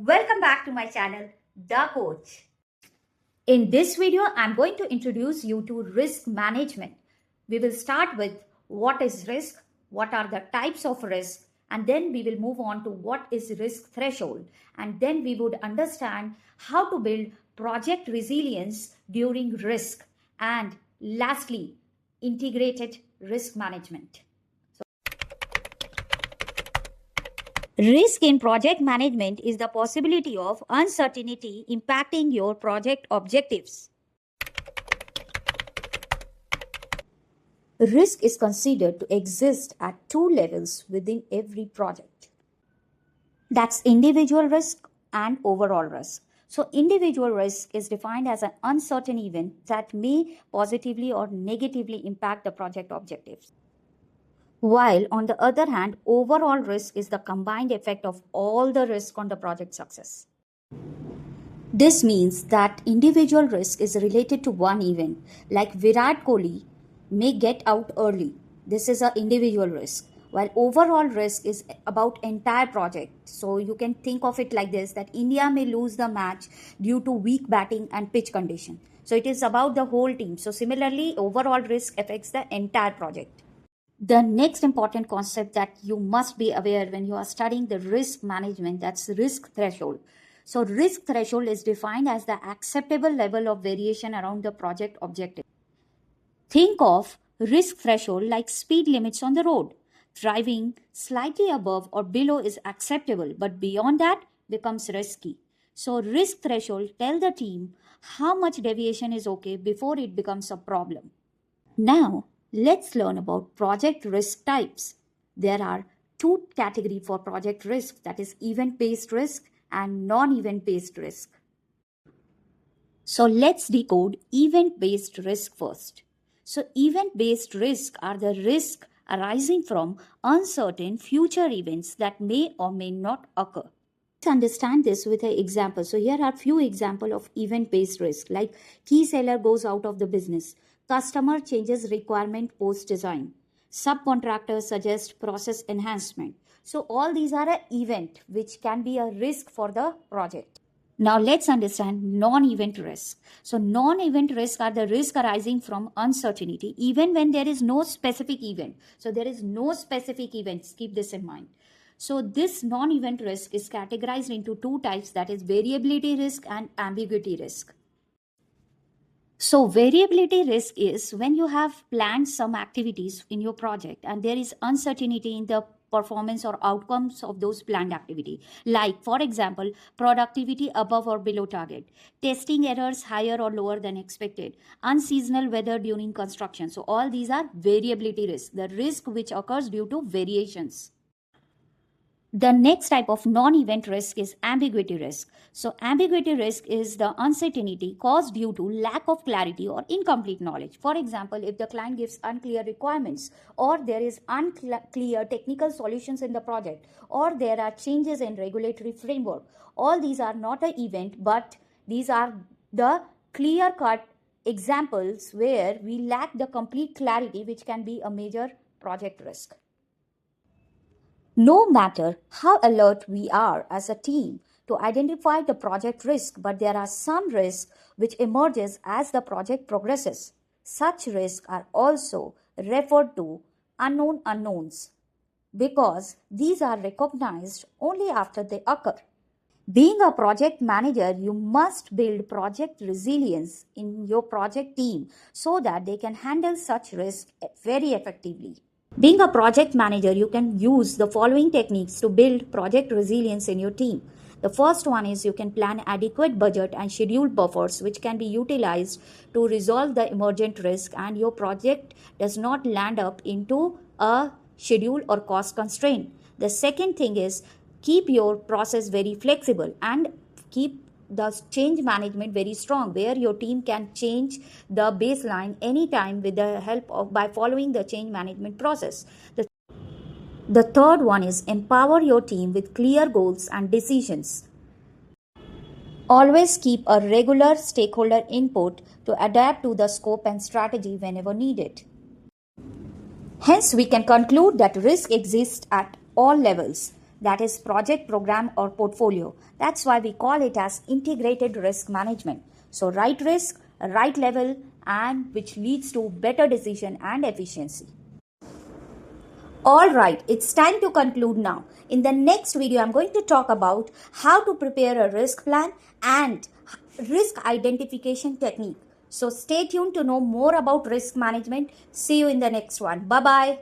Welcome back to my channel, The Coach. In this video, I'm going to introduce you to risk management. We will start with what is risk, what are the types of risk, and then we will move on to what is risk threshold. And then we would understand how to build project resilience during risk. And lastly, integrated risk management. Risk in project management is the possibility of uncertainty impacting your project objectives. Risk is considered to exist at two levels within every project. That's individual risk and overall risk. So individual risk is defined as an uncertain event that may positively or negatively impact the project objectives. While on the other hand, overall risk is the combined effect of all the risk on the project success. This means that individual risk is related to one event, like Virat Kohli may get out early. This is an individual risk. While overall risk is about entire project. So you can think of it like this, that India may lose the match due to weak batting and pitch condition. So it is about the whole team. So similarly, overall risk affects the entire project. The next important concept that you must be aware when you are studying the risk management, that's risk threshold. So risk threshold is defined as the acceptable level of variation around the project objective. Think of risk threshold like speed limits on the road. Driving slightly above or below is acceptable, but beyond that becomes risky. So risk threshold tells the team how much deviation is okay before it becomes a problem. Now, let's learn about project risk types. There are two categories for project risk, that is event-based risk and non-event-based risk. So let's decode event-based risk first. So event-based risk are the risks arising from uncertain future events that may or may not occur. Let's understand this with an example. So here are few examples of event-based risk, like key seller goes out of the business. Customer changes requirement post-design. Subcontractors suggest process enhancement. So all these are an event which can be a risk for the project. Now let's understand non-event risk. So non-event risk are the risk arising from uncertainty even when there is no specific event. So there is no specific events. Keep this in mind. So this non-event risk is categorized into two types, that is variability risk and ambiguity risk. So variability risk is when you have planned some activities in your project and there is uncertainty in the performance or outcomes of those planned activity. Like, for example, productivity above or below target, testing errors higher or lower than expected, unseasonal weather during construction. So all these are variability risk, the risk which occurs due to variations. The next type of non-event risk is ambiguity risk. So ambiguity risk is the uncertainty caused due to lack of clarity or incomplete knowledge. For example, if the client gives unclear requirements, or there is unclear technical solutions in the project, or there are changes in regulatory framework, all these are not an event, but these are the clear-cut examples where we lack the complete clarity, which can be a major project risk. No matter how alert we are as a team to identify the project risk, but there are some risks which emerges as the project progresses. Such risks are also referred to unknown unknowns because these are recognized only after they occur. Being a project manager, you must build project resilience in your project team so that they can handle such risks very effectively. Being a project manager, you can use the following techniques to build project resilience in your team. The first one is you can plan adequate budget and schedule buffers which can be utilized to resolve the emergent risk and your project does not land up into a schedule or cost constraint. The second thing is keep your process very flexible and keep the change management very strong, where your team can change the baseline anytime with the help of by following the change management process. The third one is empower your team with clear goals and decisions. Always keep a regular stakeholder input to adapt to the scope and strategy whenever needed. Hence, we can conclude that risk exists at all levels. that is project, program, or portfolio. That's why we call it as integrated risk management. So right risk, right level, and which leads to better decision and efficiency. All right, it's time to conclude now. In the next video, I'm going to talk about how to prepare a risk plan and risk identification technique. So stay tuned to know more about risk management. See you in the next one. Bye-bye.